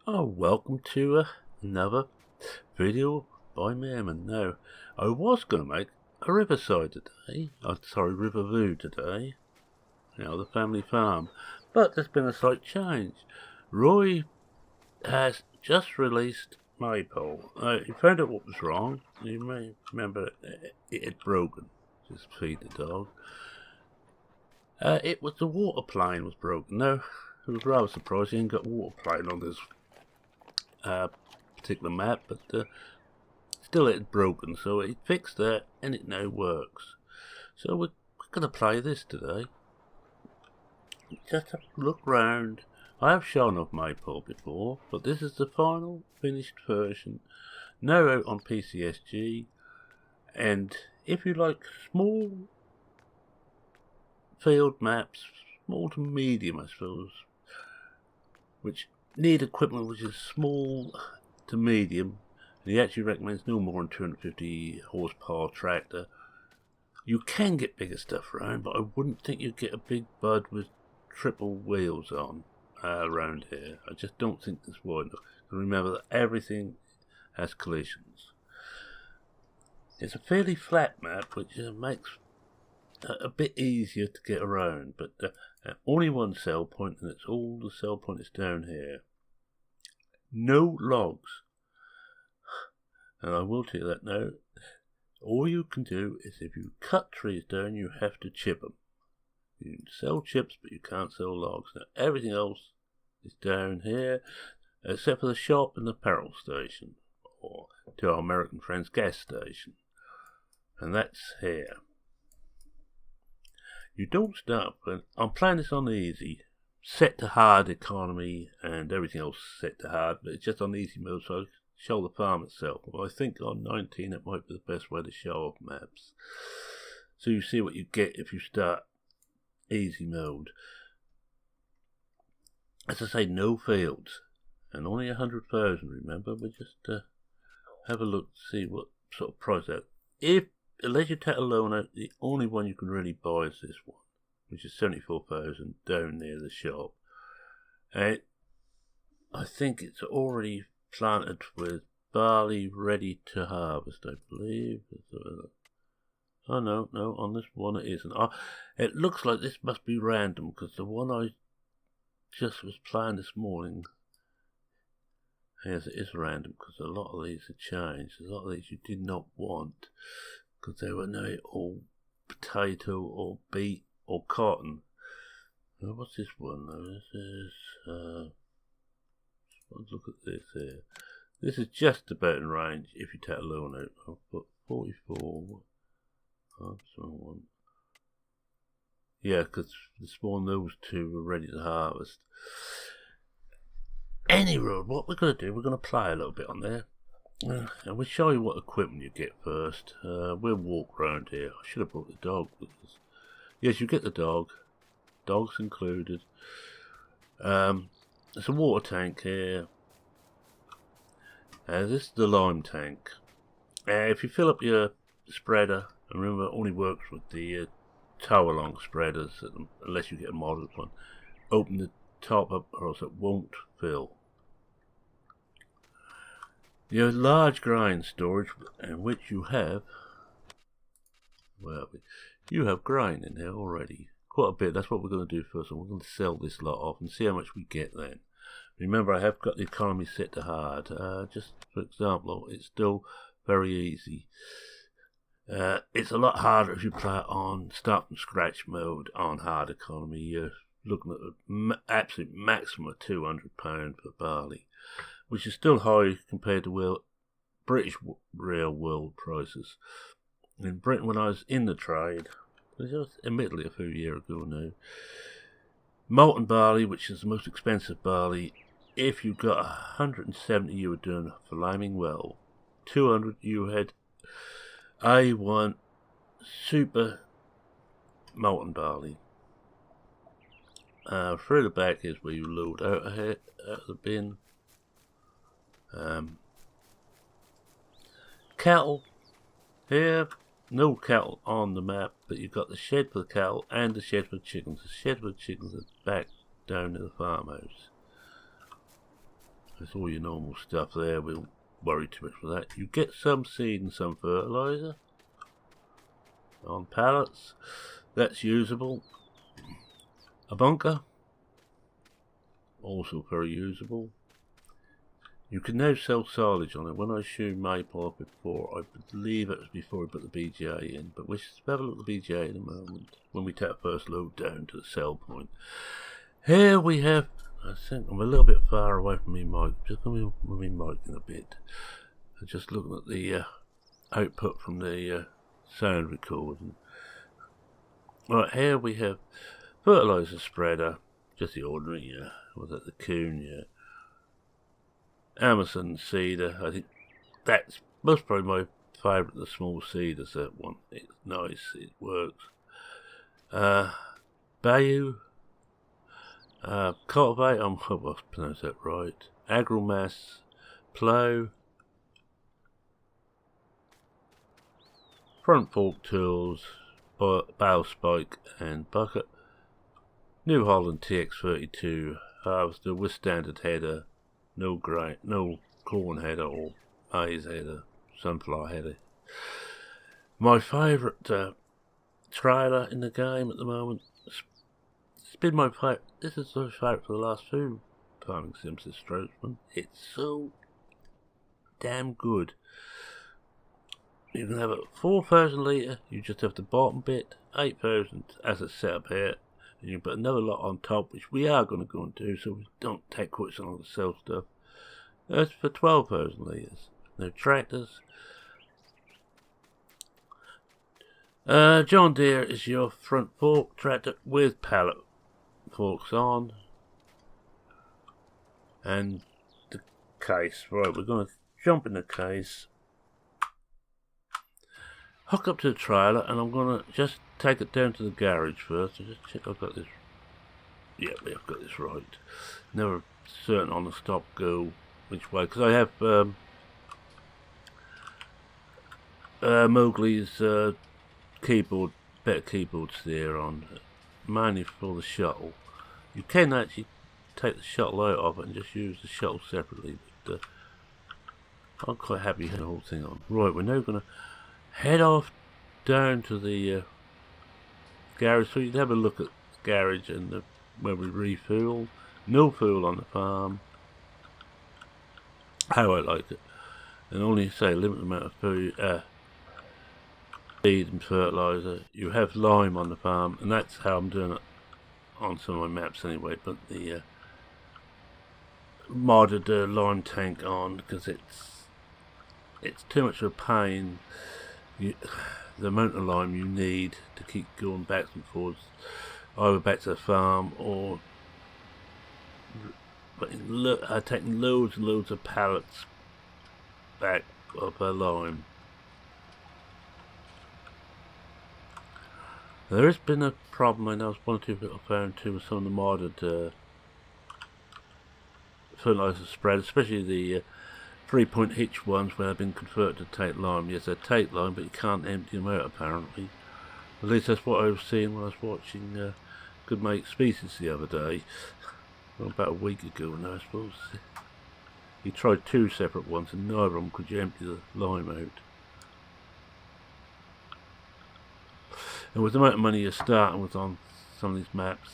Oh, welcome to another video by Merman. Now, I was going to make a riverside today, Riverview today, the family farm, but there's been a slight change. Roy has just released Maypole. He found out what was wrong. You may remember it had broken. Just feed the dog. It was the water plane was broken. Now, I was rather surprised he didn't got water plane on this particular map, but still it had broken, so it fixed that and it now works. So we're going to play this today. Just have to look round. I have shown off Maypole before, but this is the final finished version, now out on PCSG. And if you like small field maps, small to medium I suppose, which need equipment which is small to medium, and he actually recommends no more than 250 horsepower tractor. You can get bigger stuff around, but I wouldn't think you'd get a big bud with triple wheels on around here. I just don't think it's wide enough. And remember that everything has collisions. It's a fairly flat map, which makes a bit easier to get around, but only one sell point, and it's all the sell point is down here. No logs. And I will tell you that now. All you can do is if you cut trees down, you have to chip them. You can sell chips, but you can't sell logs. Now, everything else is down here, except for the shop and the petrol station, or to our American friends, gas station. And that's here. You don't start, but I'm playing this on easy. Set to hard economy and everything else set to hard, but it's just on easy mode, so I show the farm itself. Well, I think on 19 it might be the best way to show off maps. So you see what you get if you start easy mode. As I say, no fields, and only 100,000, remember? We just have a look to see what sort of price out. Unless you take a loan out, the only one you can really buy is this one, which is 74,000 down near the shop. I think it's already planted with barley ready to harvest, I believe. Oh no, on this one it isn't. It looks like this must be random, because the one I just was playing this morning, yes, it is random, because a lot of these have changed. A lot of these you did not want, because they were now all potato or beet or cotton. Now, what's this one? This is let's look at this here. This is just about in range if you take a loan out. I'll put 44. Oh, that's the wrong one. Yeah, because this one, those two were ready to harvest. Anyway, what we're going to do, we're going to play a little bit on there. And we'll show you what equipment you get first. We'll walk around here. I should have brought the dog with us. Yes, you get the dog. Dog's included. There's a water tank here. This is the lime tank. If you fill up your spreader, and remember it only works with the tow along spreaders, unless you get a modded one. Open the top up or else it won't fill. Your large grain storage, in which you have, you have grain in here already. Quite a bit. That's what we're going to do first. And we're going to sell this lot off and see how much we get then. Remember, I have got the economy set to hard. Just for example, it's still very easy. It's a lot harder if you play it on start from scratch mode on hard economy. You're looking at an absolute maximum of £200 for barley, which is still high compared to British real world prices. In Britain, when I was in the trade, it was admittedly a few years ago now, malted barley, which is the most expensive barley, if you got 170 you were doing flaming well. 200 you had A1 super malted barley. Through the back is where you load out of the bin. Cattle here, no cattle on the map, but you've got the shed for the cattle and the shed for the chickens. The shed for the chickens is back down to the farmhouse. There's all your normal stuff there. We'll worry too much for that. You get some seed and some fertilizer on pallets. That's usable. A bunker, also very usable. You can now sell silage on it. When I showed Maypole before, I believe it was before we put the BGA in, but we'll have a look at the BGA in a moment when we take our first load down to the sell point. Here we have, I think I'm a little bit far away from me mic, just going to move my mic in a bit. I'm just looking at the output from the sound recording. Right, here we have fertilizer spreader, just the ordinary, was that the Coon, Amazon seeder. I think that's most probably my favourite, the small seeders, that one. It's nice, it works. Bayou, cultivate, I hope I pronounced that right. Agromass, plough, front fork tools, bow spike and bucket. New Holland TX32 harvester with standard header, no corn header or maize header, sunflower header. My favourite trailer in the game at the moment. It's been my favourite. This is my favourite for the last few farming sims, this Strokeman. It's so damn good. You can have a 4,000 litre, you just have the bottom bit, 8,000 as a setup here, and you put another lot on top, which we are going to go and do, so we don't take quite so long to sell stuff. That's for 12,000 litres. No tractors. John Deere is your front fork tractor with pallet forks on. And the case. Right, we're going to jump in the case. Hook up to the trailer, and I'm going to just take it down to the garage first. And just check I've got this. Yeah, I've got this right. Never certain on the stop go which way, because I have Mowgli's keyboard, better keyboards there on, mainly for the shuttle. You can actually take the shuttle out of it and just use the shuttle separately, but I'm quite happy with the whole thing on. Right, we're now going to head off down to the garage, so you can have a look at the garage and where we refuel. No fuel on the farm. How I like it. And only say a limited amount of food, feed and fertilizer. You have lime on the farm, and that's how I'm doing it on some of my maps anyway. But the modded lime tank on, because it's too much of a pain. The amount of lime you need to keep going back and forwards, either back to the farm or taking loads and loads of pallets back of lime. There has been a problem, and I was one or two that I found too with some of the modded fertilizer spread, especially the 3-point hitch ones where they've been converted to take lime. Yes, they take lime, but you can't empty them out apparently. At least that's what I was seeing when I was watching Good Mate Species the other day. Well, about a week ago now, I suppose. He tried two separate ones, and neither of them could you empty the lime out. And with the amount of money you're starting with on some of these maps,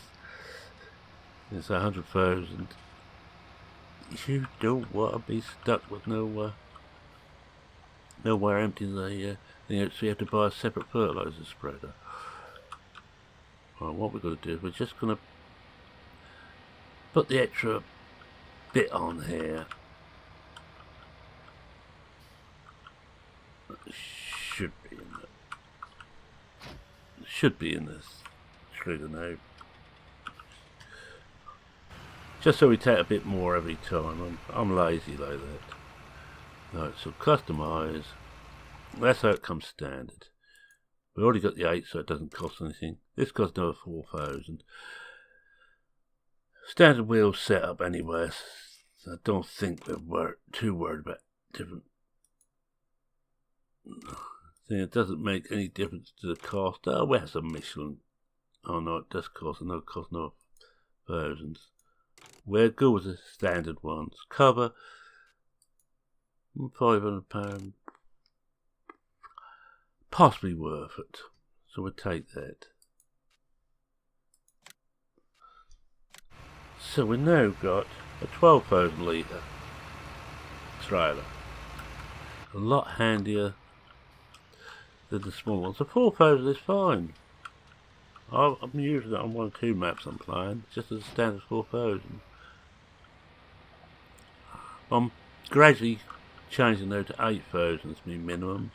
it's 100,000. You don't want to be stuck with nowhere emptying the thing out, so you have to buy a separate fertilizer spreader. Right, what we're going to do is we're just going to put the extra bit on here. Should be in this trigger now. Just so we take a bit more every time. I'm lazy like that. Right, so customize. That's how it comes standard. We already got the 8, so it doesn't cost anything. This costs another 4,000. Standard wheel setup anyway. So I don't think we're too worried about different. It doesn't make any difference to the cost. Oh, we have some Michelin. Oh no, it does cost. I know it costs no thousands. We're good with the standard ones. Cover, £500. Possibly worth it. So we'll take that. So we've now got a 12,000 litre trailer. A lot handier than the small ones. The 4,000 is fine. I'm using it on 1 or 2 maps I'm playing, just as a standard 4,000. I'm gradually changing now to 8,000 as my minimum.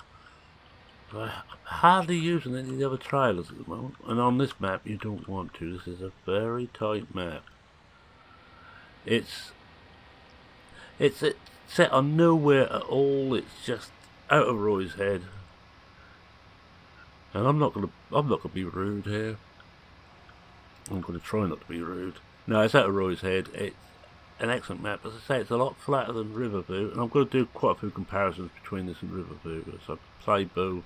I'm hardly using any of the other trailers at the moment, and on this map you don't want to. This is a very tight map. It's set on nowhere at all. It's just out of Roy's head, and I'm not gonna be rude here. I'm gonna try not to be rude. No, it's out of Roy's head. It's an excellent map. As I say, it's a lot flatter than Riverview, and I'm going to do quite a few comparisons between this and Riverview as I play both.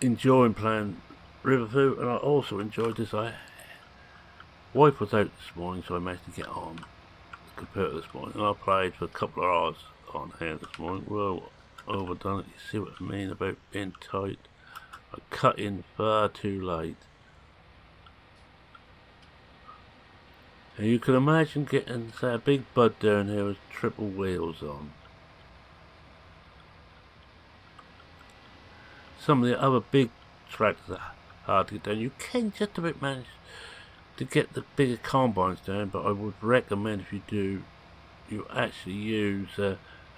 Enjoying playing Riverview, and I also enjoyed this. Wife was out this morning, so I managed to get on compared to this morning, and I played for a couple of hours on here this morning. Well, overdone it. You see what I mean about being tight? I cut in far too late. And you can imagine getting, say, a big bud down here with triple wheels on. Some of the other big tractors are hard to get down. You can just about manage to get the bigger combines down, but I would recommend, if you do, you actually use a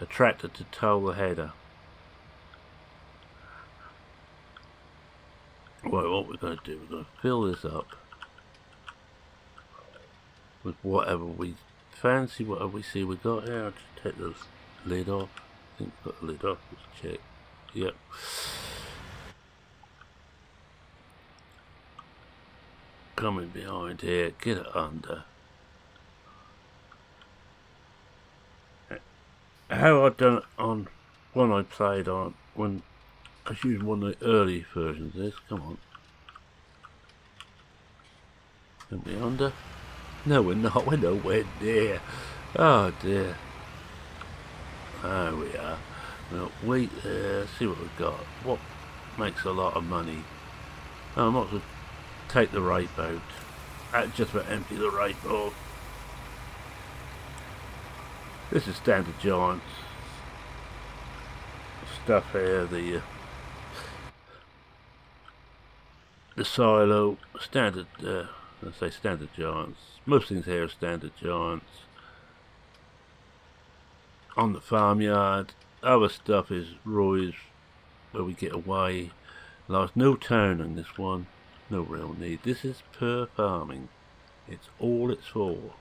tractor to tow the header. Right, what we're going to do, we're going to fill this up with whatever we fancy, whatever we see we got here. I'll just take the lid off. I think we've got the lid off. Let's check. Yep. Coming behind here, get it under. How I've done it on one I played on when I was using one of the early versions of this. Come on. Can we under? No, we're not. We're nowhere near. Oh dear. There we are. Well, wait there. See what we've got. What makes a lot of money? Oh, I might as well take the rape out. Just about empty the rape off. This is standard Giants stuff here. The silo, standard. Let's say standard Giants. Most things here are standard Giants. On the farmyard, other stuff is Roy's, where we get away. There's no town in this one. No real need. This is pure farming. It's all it's for.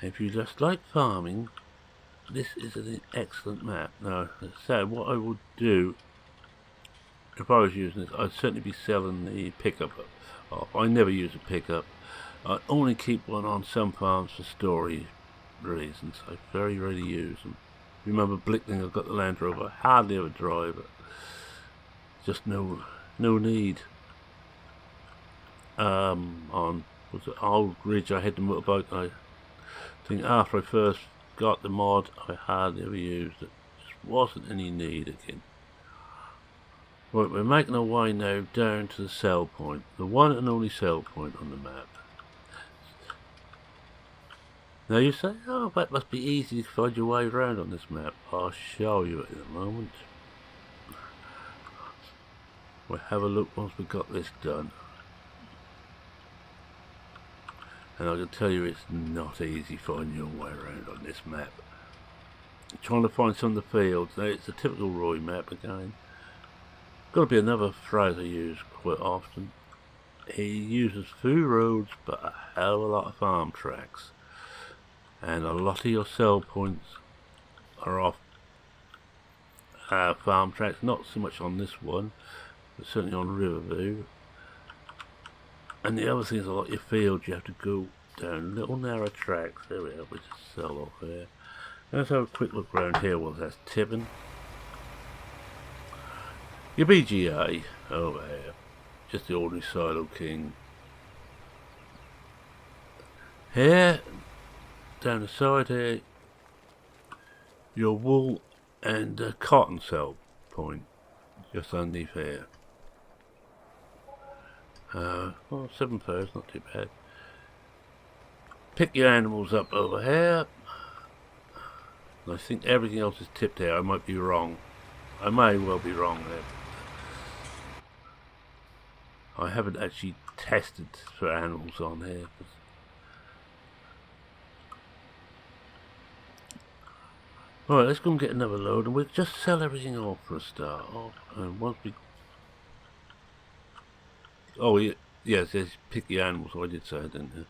If you just like farming, this is an excellent map. Now, so what I would do, if I was using this, I'd certainly be selling the pickup off. I never use a pickup. I only keep one on some farms for story reasons. I very rarely use them. Remember Blickling, I've got the Land Rover. I hardly ever drive it. Just no need. On was it Old Ridge, I had the motorbike. I think after I first got the mod, I hardly ever used it. Just wasn't any need again. Right, we're making our way now down to the sell point, the one and only sell point on the map. Now you say, oh, that must be easy to find your way around on this map. I'll show you it in a moment. We'll have a look once we've got this done. And I can tell you it's not easy finding your way around on this map. Trying to find some of the fields. Now it's a typical Roy map again. Got to be another phrase I use quite often. He uses few roads but a hell of a lot of farm tracks. And a lot of your sell points are off farm tracks. Not so much on this one, but certainly on Riverview. And the other thing is a lot of your fields you have to go down little narrow tracks. There we are, we just sell off there. Let's have a quick look around here. Well, that's Tibbin. Your BGA over here. just the ordinary silo king. Here, down the side here, your wool and cotton cell point, just underneath here. Well, 7 pairs, not too bad. Pick your animals up over here. I think everything else is tipped here. I might be wrong. I may well be wrong there. I haven't actually tested for animals on here. Right, let's go and get another load, and we'll just sell everything off for a start. And once we... Oh, yeah, yes, pick your animals. Oh, I did say it, didn't I?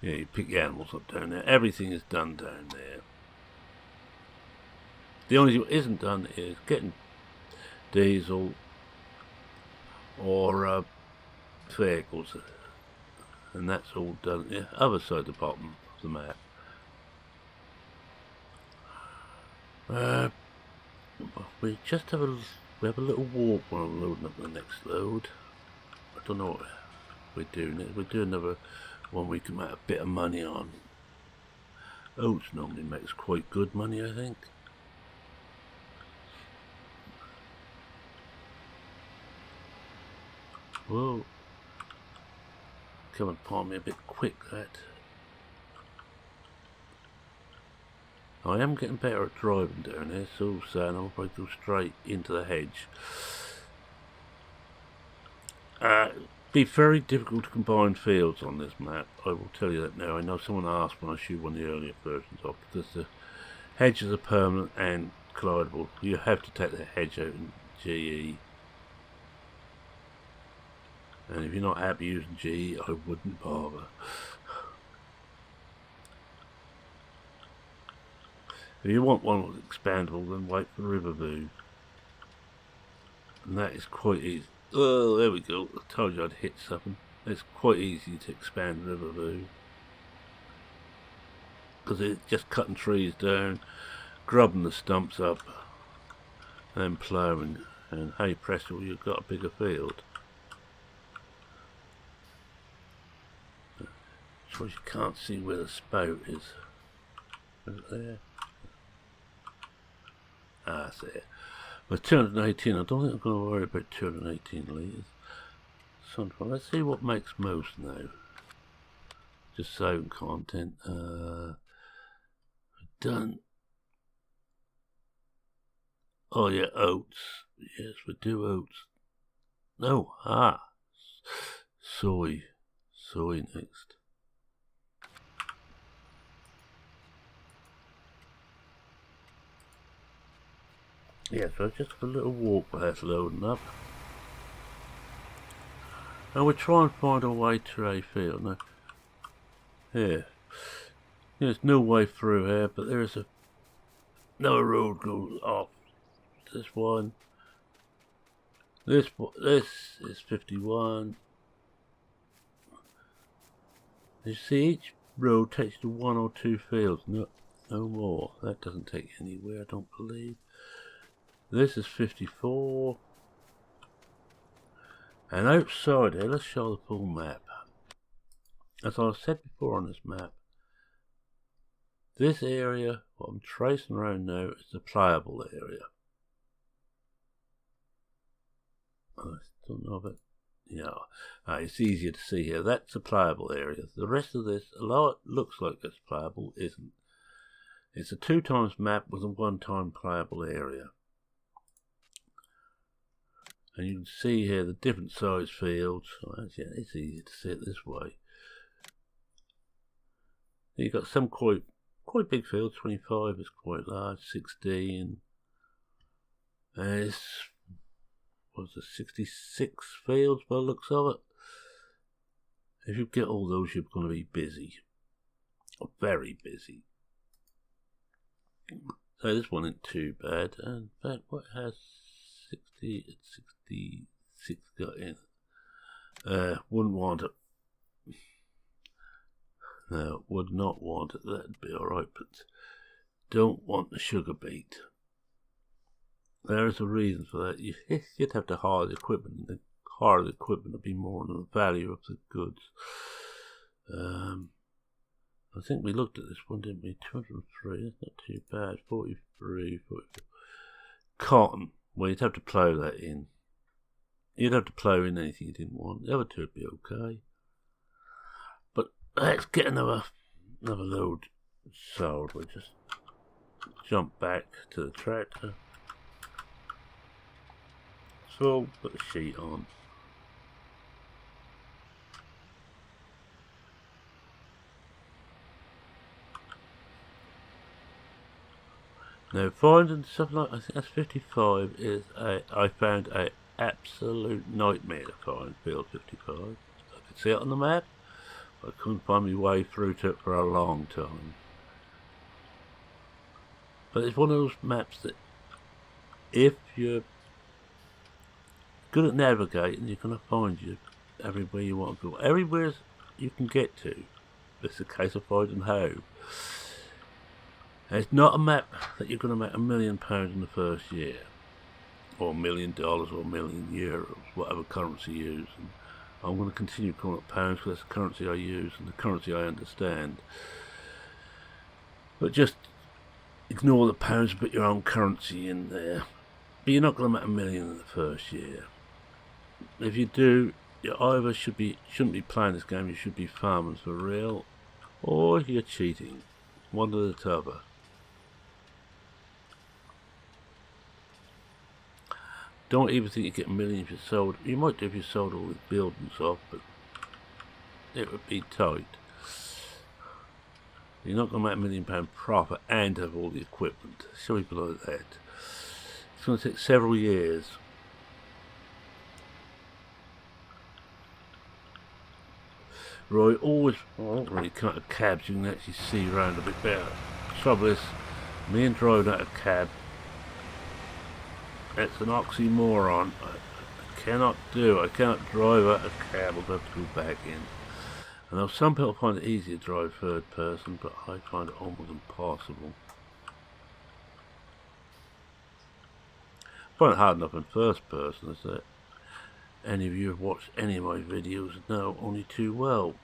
Yeah, you pick your animals up down there. Everything is done down there. The only thing that isn't done is getting diesel or vehicles, and that's all done on the other side of the bottom of the map. We just have a little walk while I'm loading up the next load. I don't know what we're doing. We're doing another one we can make a bit of money on. Oats normally makes quite good money, I think. Whoa. Come upon me a bit quick, that. I am getting better at driving down here, so I'll probably go straight into the hedge. Be very difficult to combine fields on this map, I will tell you that now. I know someone asked when I shoot one of the earlier versions off, because the hedges are permanent and collidable. You have to take the hedge out in GE. And if you're not happy using GE, I wouldn't bother. If you want one that's expandable, then wait for Riverview. And that is quite easy. Oh, there we go. I told you I'd hit something. It's quite easy to expand Riverview, because it's just cutting trees down, grubbing the stumps up, and then ploughing. And hey presto, you've got a bigger field. I suppose you can't see where the spout is. Is it there? Ah, it's there. With 218, I don't think I'm going to worry about 218 litres. So, let's see what makes most now. Just saving content. Done. Oh yeah, oats. Yes, we do oats. No, soy. Soy next. Yeah, so just a little walk while that's loading up. And we'll try and find our way to a field. Now, here. There's no way through here, but there is another road goes off. This one. This is 51. You see, each road takes you to 1 or 2 fields, no more. That doesn't take you anywhere, I don't believe. This is 54. And outside here, let's show the full map. As I said before on this map, this area, what I'm tracing around now, is the playable area. I don't know if it... Yeah, it's easier to see here. That's the playable area. The rest of this, although it looks like it's playable, isn't. It's a 2 times map with a 1 time playable area. And you can see here the different size fields. Oh, yeah, it's easy to see it this way. You've got some quite big fields. 25 is quite large. 16. There's, what's it, 66 fields by the looks of it. If you get all those, you're going to be busy. Very busy. So this one isn't too bad. And that what has 66 got in. Wouldn't want it. No, would not want it. That'd be alright, but don't want the sugar beet. There is a reason for that. You'd have to hire the equipment and hire the equipment to be more than the value of the goods. I think we looked at this one, didn't we? 203, that's not too bad. 43, 44. Cotton, well, you'd have to plough that in. You'd have to plough in anything you didn't want. The other two would be okay. But let's get another load sold. We'll just jump back to the tractor. So, put the sheet on. Now, finding something like, I think that's 55, I found an absolute nightmare to find field 55. I could see it on the map, but I couldn't find my way through to it for a long time. But it's one of those maps that, if you're good at navigating, you're going to find you everywhere you want to go. Everywhere you can get to. It's a case of finding how. And it's not a map that you're going to make £1 million in the first year, or $1 million, or €1 million, whatever currency you use. And I'm going to continue calling it pounds because that's the currency I use and the currency I understand. But just ignore the pounds and put your own currency in there. But you're not going to make £1 million in the first year. If you do, you either shouldn't be playing this game, you should be farming for real, or you're cheating. One or the other. Don't even think you get $1 million if you sold. You might do if you sold all the buildings off, but it would be tight. You're not going to make £1 million profit and have all the equipment. Shall we below that? It's going to take several years. Right, always, well, I don't really cut a cab so you can actually see around a bit better. The trouble is, me and driving out a cab, it's an oxymoron. I cannot do it. I cannot drive out a cab. I'll have to go back in. I know some people find it easy to drive third person, but I find it almost impossible. I find it hard enough in first person, as that any of you have watched any of my videos know only too well.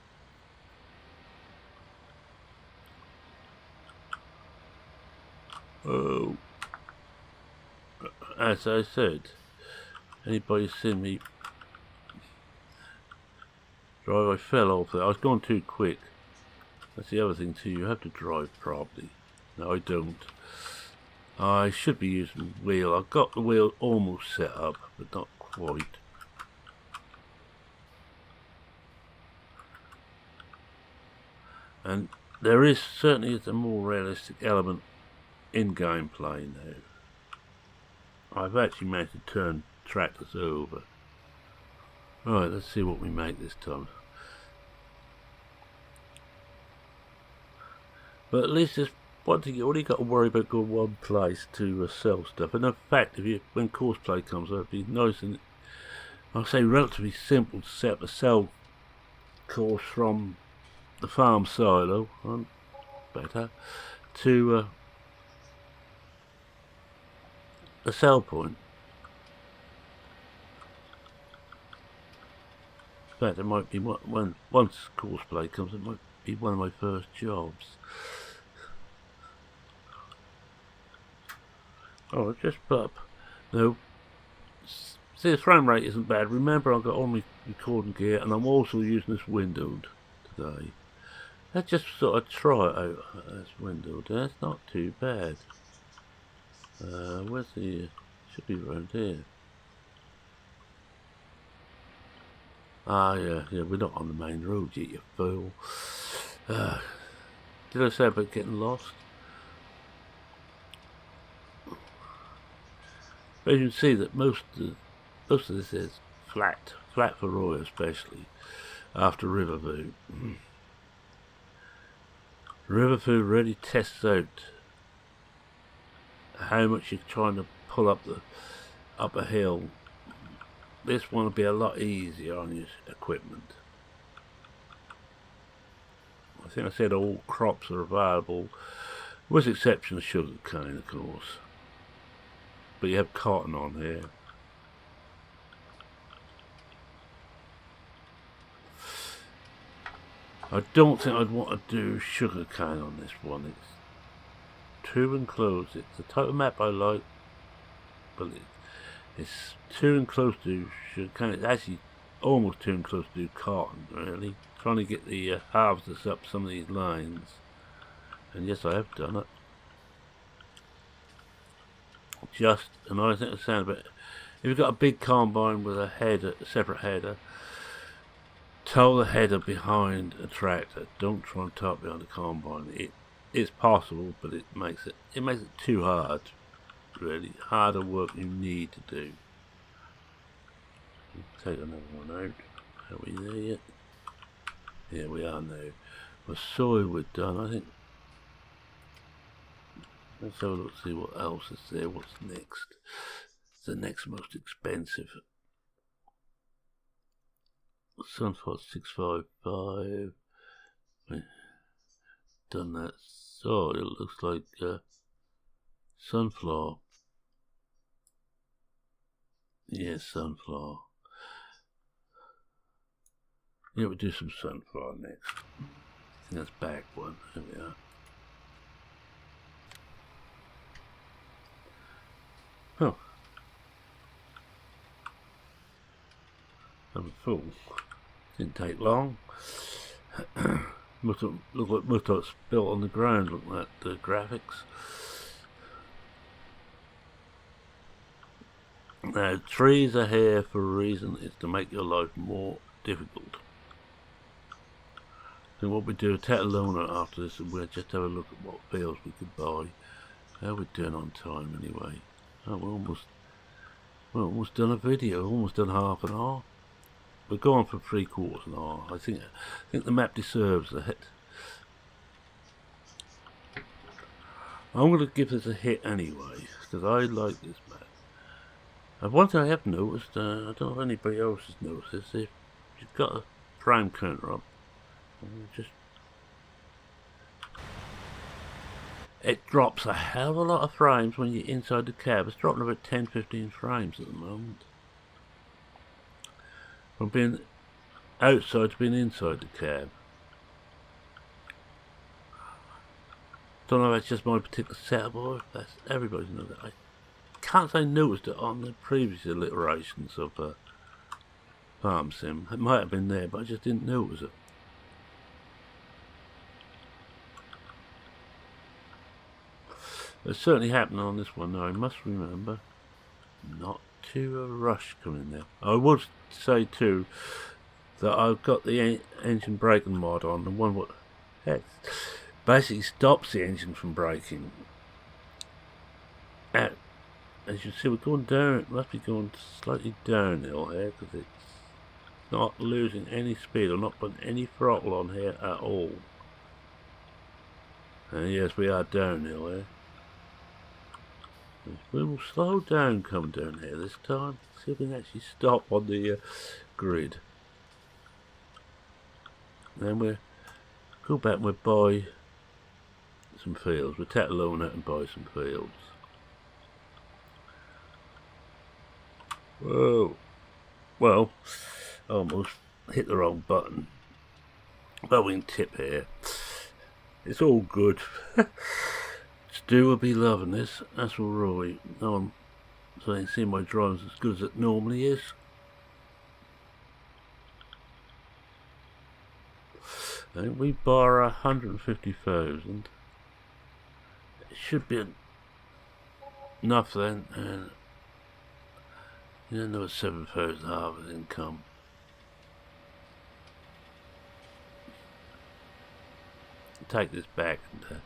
Oh, as I said, anybody seen me drive? I fell off there. I was going too quick. That's the other thing too. You have to drive properly. No, I don't. I should be using wheel. I've got the wheel almost set up, but not quite. And there is certainly a more realistic element in gameplay now. I've actually managed to turn tractors over. Right, let's see what we make this time. But at least there's one thing, you only got to worry about going one place to sell stuff. And in fact, when courseplay comes up, it'd be nice and, I'll say, relatively simple to set up a sell course from the farm silo, better, to a sell point. In fact, it might be once courseplay comes, it might be one of my first jobs. Oh, I just put up. No, see, the frame rate isn't bad. Remember, I've got all my recording gear, and I'm also using this windowed today. Let's just sort of try it out. That's windowed. That's not too bad. Where's the? Should be around here. Ah, yeah, we're not on the main road yet, you fool. Did I say about getting lost? But you can see that most of this is flat for Roy especially, after Riverview. Riverview really tests out how much you're trying to pull up a hill. This one will be a lot easier on your equipment. I think I said all crops are available, with the exception of sugar cane, of course. But you have cotton on here. I don't think I'd want to do sugarcane on this one. It's too enclosed. It's the type of map I like, but it's too enclosed to sugarcane. It's actually almost too enclosed to do cotton, really. Trying to get the harvesters up some of these lines. And yes, I have done it. Just, and I think it sounds a bit. If you've got a big combine with a header, a separate header, tow the header behind a tractor. Don't try and tow it behind the combine. It's possible, but it makes it too hard. Really harder work you need to do. Take another one out. Are we there yet? Yeah, we are now. Well, soil we're done. I think. Let's have a look, see what else is there. What's next? The next most expensive. Sunflower 655. We've done that. So it looks like sunflower. Yeah, sunflower. Yeah, we'll do some sunflower next. I think that's back one. There we are. Oh. I'm full. Didn't take long. Look like Mutot's built on the ground. Look at the graphics. Now, trees are here for a reason. It's to make your life more difficult. And what we do, take a loaner after this, and we'll just have a look at what fields we could buy. How we doing on time anyway? Oh, we're almost done a video. Almost done half an hour. We're going for 3/4 an hour. I think the map deserves a hit. I'm going to give this a hit anyway, because I like this map. And one thing I have noticed, I don't know if anybody else has noticed this, if you've got a frame counter up, it drops a hell of a lot of frames when you're inside the cab. It's dropping about 10-15 frames at the moment. From being outside to being inside the cab. Don't know if that's just my particular setup or if that's everybody's knows that. I can't say I noticed it on the previous iterations of Farm Sim. It might have been there, but I just didn't notice it. It's certainly happened on this one. Now I must remember not to rush coming there. I would say too that I've got the engine braking mod on, the one what basically stops the engine from braking. As you see, we're going down. It must be going slightly downhill here because it's not losing any speed. I'm not putting any throttle on here at all. And yes, we are downhill here. We will slow down coming down here this time. See if we can actually stop on the grid. Then we'll go back and we'll buy some fields. We'll take a loan out and buy some fields. Whoa. Well, almost hit the wrong button. But we can tip here. It's all good. Stu will be loving this. That's all right. So I ain't seen my drivers as good as it normally is. I think we borrow 150,000. It should be enough then, and another 7,000 harvest income. Take this back and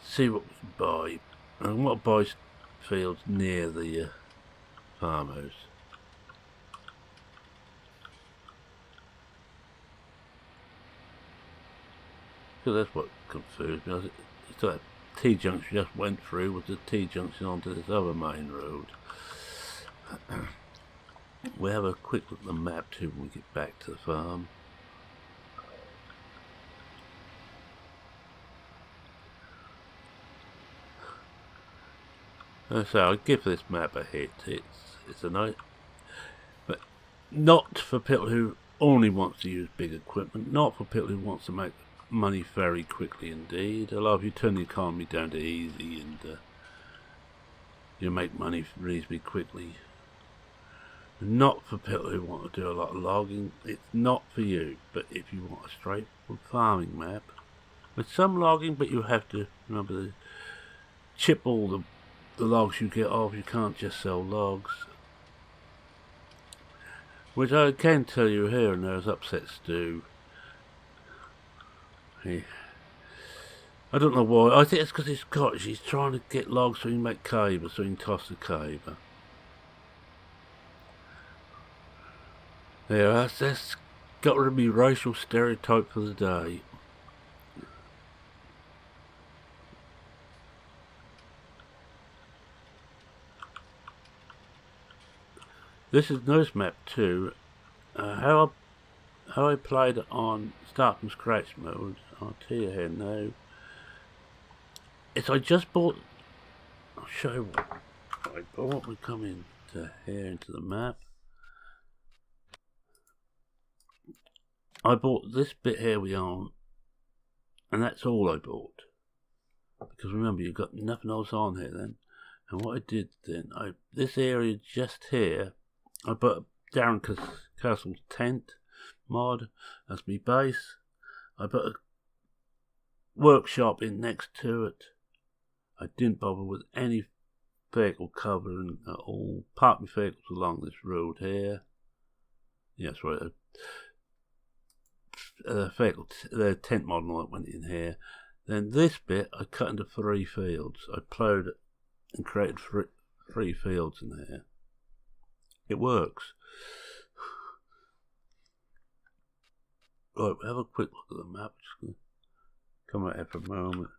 see what we can buy. I want to buy fields near the farmhouse. Because that's what confused me. It's that T-junction just went through with the T-junction onto this other main road. We'll have a quick look at the map too when we get back to the farm. So I'll give this map a hit. It's a nice, but not for people who only wants to use big equipment, not for people who wants to make money very quickly indeed. Although if you turn the economy down to easy and you make money reasonably quickly. Not for people who want to do a lot of logging. It's not for you. But if you want a straightforward farming map with some logging, but you have to remember to chip all the logs you get off. You can't just sell logs. Which I can tell you here and there has upset Stu. I don't know why. I think it's because he's Scottish. He's trying to get logs so he can make caber, so he can toss the caber. Yeah, that's got rid of me racial stereotype for the day. This is nice map too. How I played it on start from scratch mode, I'll tell you here now. It's I just bought. I'll show you what I bought. We come into here into the map. I bought this bit here we own, and that's all I bought. Because remember, you've got nothing else on here then. And what I did then, this area just here, I put Darren Castle's tent mod as my base. I put a workshop in next to it. I didn't bother with any vehicle covering at all. Parked my vehicles along this road here. Yes, right. The tent model that went in here. Then this bit I cut into 3 fields. I ploughed it and created 3 fields in there. It works. Right, we'll have a quick look at the map. Just gonna come out here for a moment.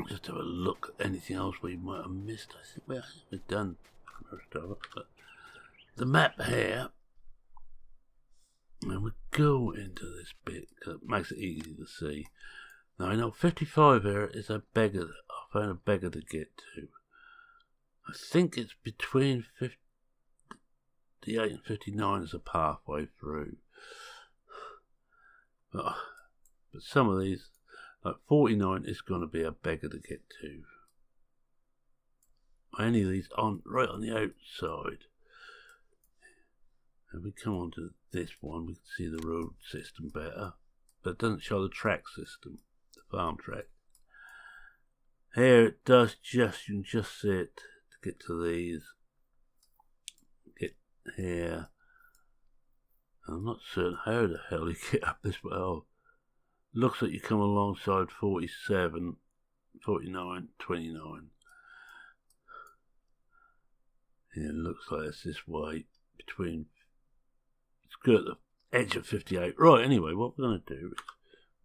Just have a look at anything else we might have missed. I think we've done most of it. But the map here, and we go into this bit because it makes it easy to see. Now I know 55 here is a beggar. I found a beggar to get to. I think it's between 58 and 59 as a pathway through. But some of these, like 49, is going to be a beggar to get to. Any of these right on the outside. And we come on to this one, we can see the road system better. But it doesn't show the track system, the farm track. Here it does you can just see it to get to these. Get here. I'm not certain how the hell you get up this way. Oh, looks like you come alongside 47, 49, 29. Yeah, it looks like it's this way between. It's good at the edge of 58. Right, anyway, what we're going to do is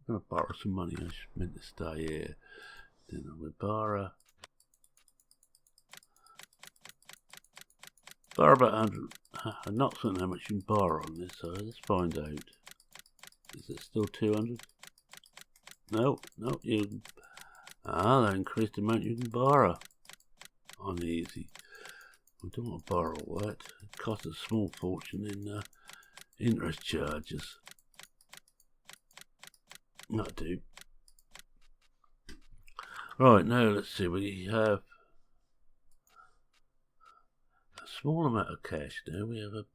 we're going to borrow some money. I just meant to stay here. Then we'll borrow about 100. I'm not certain how much you can borrow on this, so let's find out. Is it still 200? No, you. That increased the amount you can borrow on easy. We don't want to borrow all that. It costs a small fortune in interest charges. Not do. Right, now let's see. We have a small amount of cash now. We have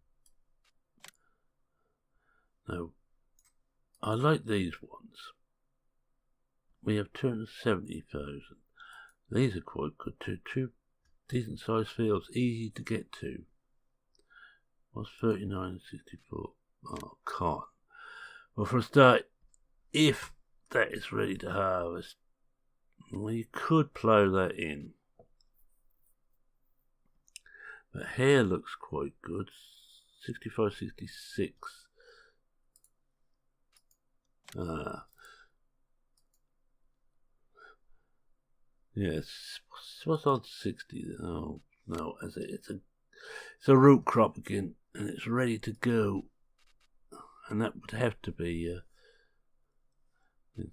no. I like these ones. We have 270,000. These are quite good too. 2 decent sized fields, easy to get to. What's 39 and 64? Oh, can't. Well, for a start, if that is ready to harvest, well, you could plough that in. But here looks quite good. 65, 66. Yes. What's on 60? Oh no, it's a root crop again, and it's ready to go. And that would have to be.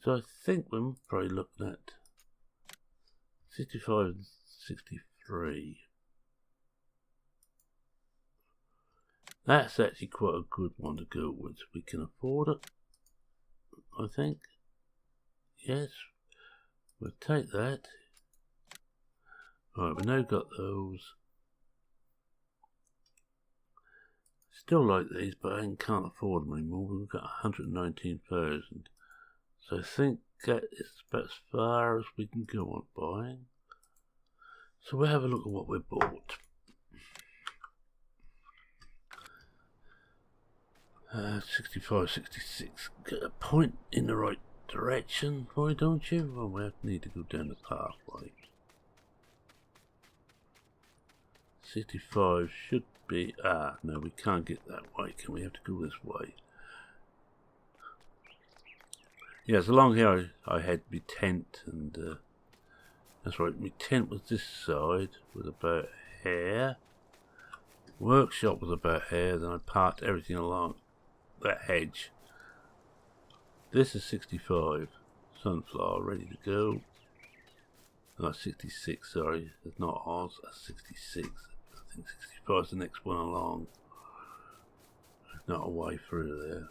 So I think we're probably looking at 65 and 63. That's actually quite a good one to go with. We can afford it, I think. Yes, we'll take that. Alright, we've now got those. Still like these, but I can't afford them anymore. We've got 119,000. So I think that is about as far as we can go on buying. So we'll have a look at what we bought. 65, 66. Get a point in the right direction, why don't you? Well, we need to go down the pathway. 65 should be... no, we can't get that way. Can we have to go this way? Yes, along here I had my tent, and that's right, my tent was this side, with about here. Workshop was about here, then I parked everything along that hedge. This is 65. Sunflower ready to go. No, 66, sorry. It's not ours, that's 66. I think 65 is the next one along. Not a way through there.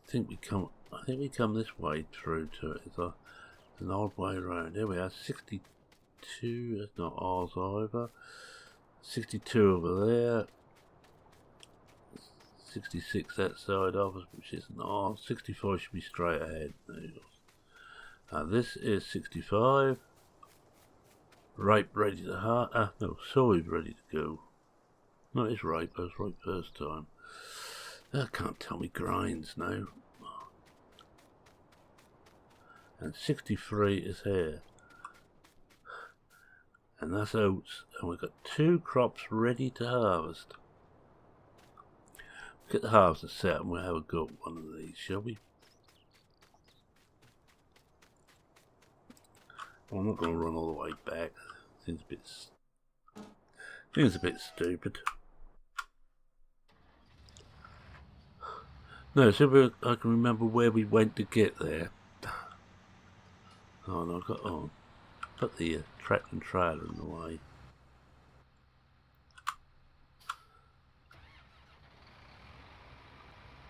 I think we come this way through to it. It's an odd way around. There we are, 62. That's not ours either. 62 over there. 66 that side of us, which isn't ours. 65 should be straight ahead. This is 65. Ripe, ready to heart. No, soy ready to go. No, it's ripe. I was right first time. I can't tell me grinds now. And 63 is here. And that's oats. And we've got 2 crops ready to harvest. Get the harvester set and we'll have a go at one of these, shall we? Well, I'm not going to run all the way back. Seems a bit stupid. No, so I can remember where we went to get there. Oh no, put the tractor and trailer in the way.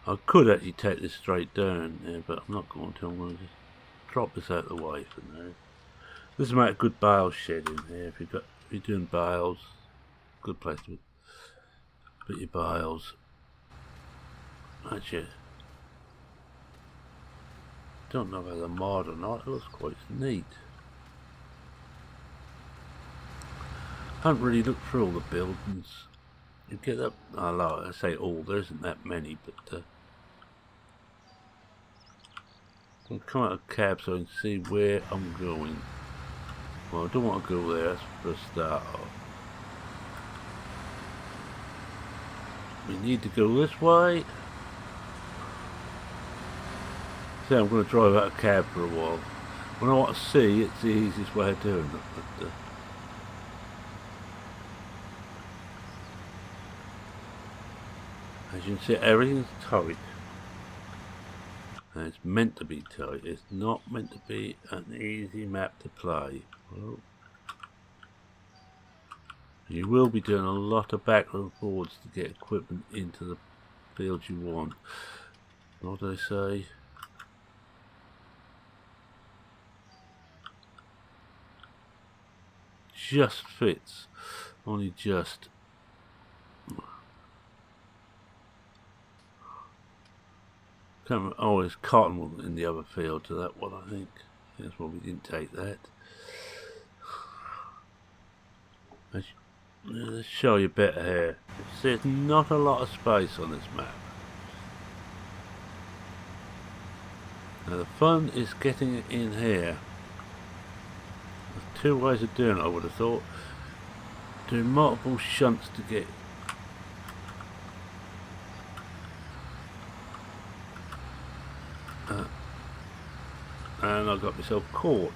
I could actually take this straight down there, but I'm not going to. I'm going to just drop this out of the way for now. This is a good bale shed in here. If you're doing bales, good place to put your bales. Actually, don't know whether they're mod or not. It looks quite neat. I haven't really looked through all the buildings. You get up. I say all. There isn't that many, but I'll come out of cab so I can see where I'm going. Well, I don't want to go there. That's for a start off. We need to go this way. So I'm going to drive out a cab for a while. When I want to see, it's the easiest way of doing it. But, as you can see, everything's tight. And it's meant to be tight. It's not meant to be an easy map to play. Well, you will be doing a lot of backwards and forwards to get equipment into the fields you want. What do they say? Just fits. Only just. Oh, there's cotton in the other field to that one, I think. That's why we didn't take that. Let's show you better here. See, there's not a lot of space on this map. Now the fun is getting it in here. There's 2 ways of doing it, I would have thought. Do multiple shunts to get and I got myself caught.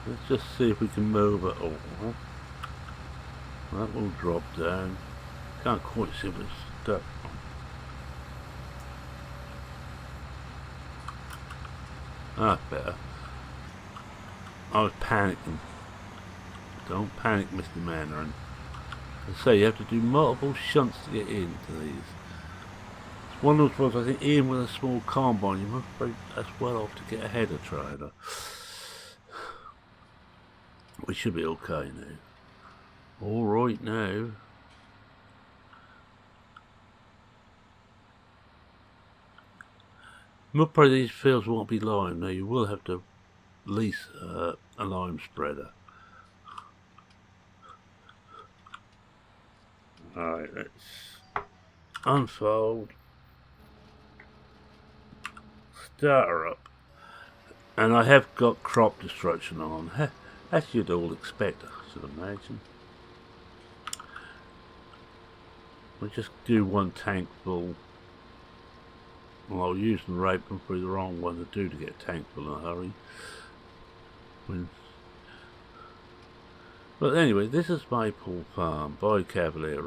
Let's just see if we can move it all. That will drop down. Can't quite see what's stuck. That's better. I was panicking. Don't panic, Mr. Mandarin. As I say, you have to do multiple shunts to get into these. It's one of those ones, I think, even with a small combine, you must be as well off to get a header trailer. We should be okay now. Alright now. Most probably these fields won't be lime. Now you will have to lease a lime spreader. Alright, let's unfold. Start her up. And I have got crop destruction on. As you'd all expect, I should imagine. We'll just do one tank full. Well, I'll use the rape and probably the wrong one to do to get a tank full in a hurry. But anyway, this is Maypole Farm by Cavalier.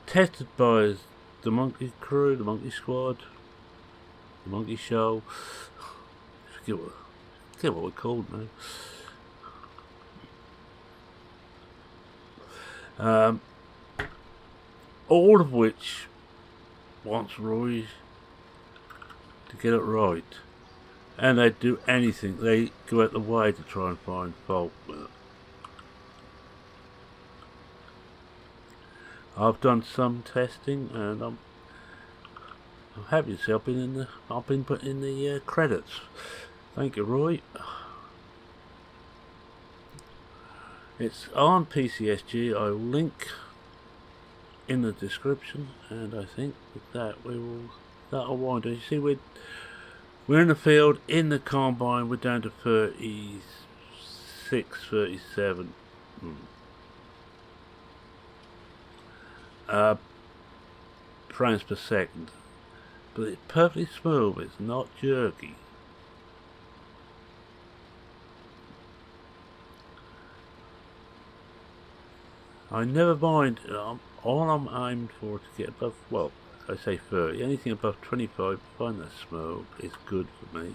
Tested by the Monkey Crew, the Monkey Squad, the Monkey Show. Forget what we're called now. All of which wants Roy to get it right, and they do anything. They go out the way to try and find fault with it. I've done some testing, and I'm happy to say I've been put in the credits. Thank you, Roy. It's on PCSG. I will link in the description, and I think with that that'll wind. You see, we're in the field in the combine. We're down to 36, 37 frames per second, but it's perfectly smooth. It's not jerky. I never mind. All I'm aimed for to get above, well, I say 30. Anything above 25, I find that smooth is good for me.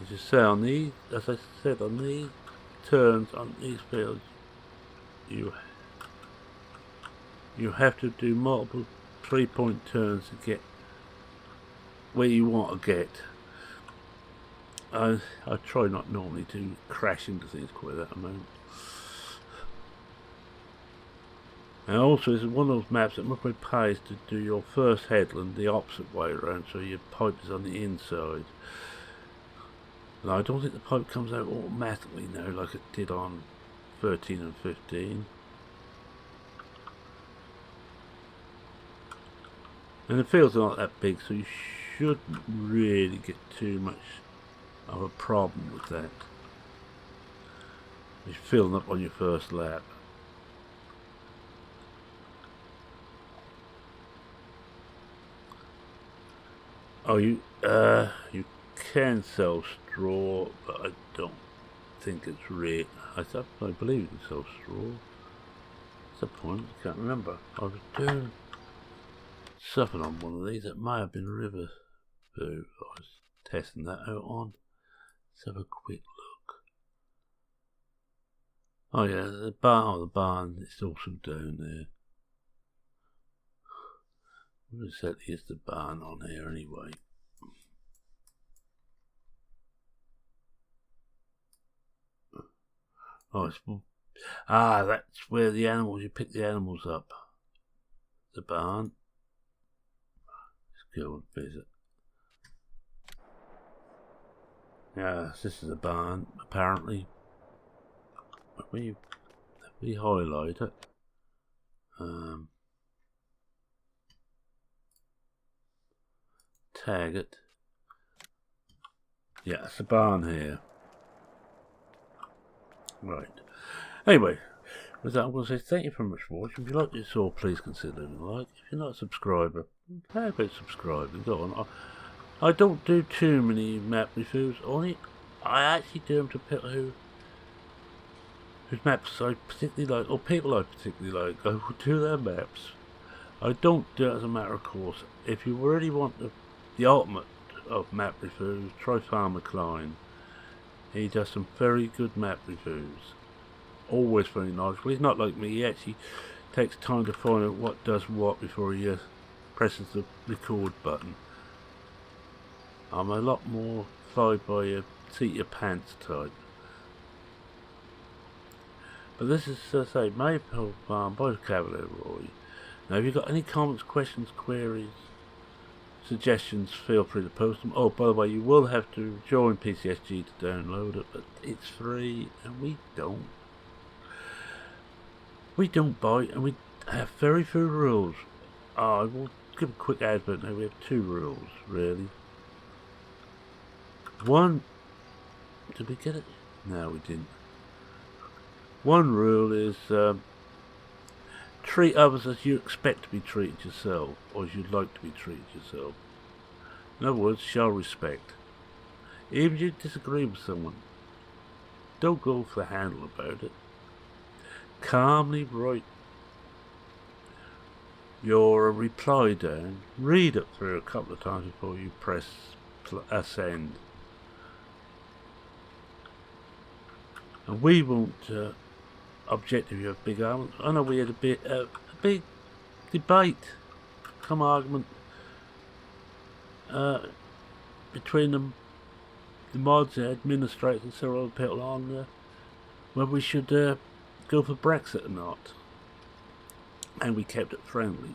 As you say, on these, as I said, on these turns, on these fields, you have to do multiple 3-point turns to get where you want to get. I try not normally to crash into things quite that amount. And also, it's one of those maps that must be pays to do your first headland the opposite way around, so your pipe is on the inside. And I don't think the pipe comes out automatically now like it did on 13 and 15. And the fields are not that big, so you shouldn't really get too much of a problem with that. You're filling up on your first lap. Oh, you can sell straw, but I don't think it's real. I believe you can sell straw. What's the point? I can't remember. I was doing something on one of these. It may have been a river food I was testing that out on. Let's have a quick look. Oh yeah, the barn is also down there. What exactly is the barn on here anyway? Oh, that's where the animals, you pick the animals up. The barn. Let's go and visit. Yes, this is a barn, apparently. If we highlight it. Tag it. Yeah, it's a barn here. Right. Anyway, with that, I'm going to say thank you very much for watching. If you like this, all please consider it a like. If you're not a subscriber, how about subscribing? Go on. I don't do too many map reviews. I actually do them to people who whose maps I particularly like, or people I particularly like, I will do their maps. I don't do it as a matter of course. If you really want the ultimate of map reviews, try Farmer Klein. He does some very good map reviews. Always very knowledgeable. He's not like me. He actually takes time to find out what does what before he presses the record button. I'm a lot more fly by your seat your pants type. But this is, say, Maypole Farm by Cavalier. Now, if you've got any comments, questions, queries, suggestions, feel free to post them. Oh, by the way, you will have to join PCSG to download it, but it's free, and we don't bite, and we have very few rules. I will give a quick advert now. We have 2 rules, really. One, did we get it? No, we didn't. One rule is treat others as you expect to be treated yourself, or as you'd like to be treated yourself. In other words, show respect. Even if you disagree with someone, don't go for the handle about it. Calmly write your reply down, read it through a couple of times before you press send. And we won't object if you have big arguments. I know we had a big debate, some argument between the mods, the administrators and several other people on whether we should go for Brexit or not. And we kept it friendly.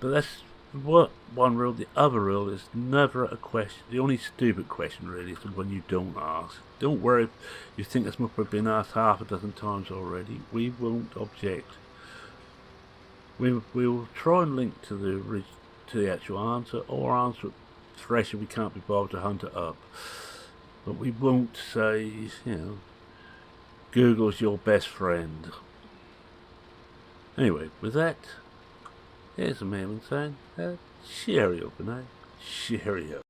But that's one rule. The other rule is never a question. The only stupid question really is the one you don't ask. Don't worry if you think this must have been asked half a dozen times already. We won't object. We will try and link to the actual answer, or answer it fresh if we can't be bothered to hunt it up. But we won't say, you know, Google's your best friend. Anyway, with that, here's a man saying, cheerio for now. Cheerio.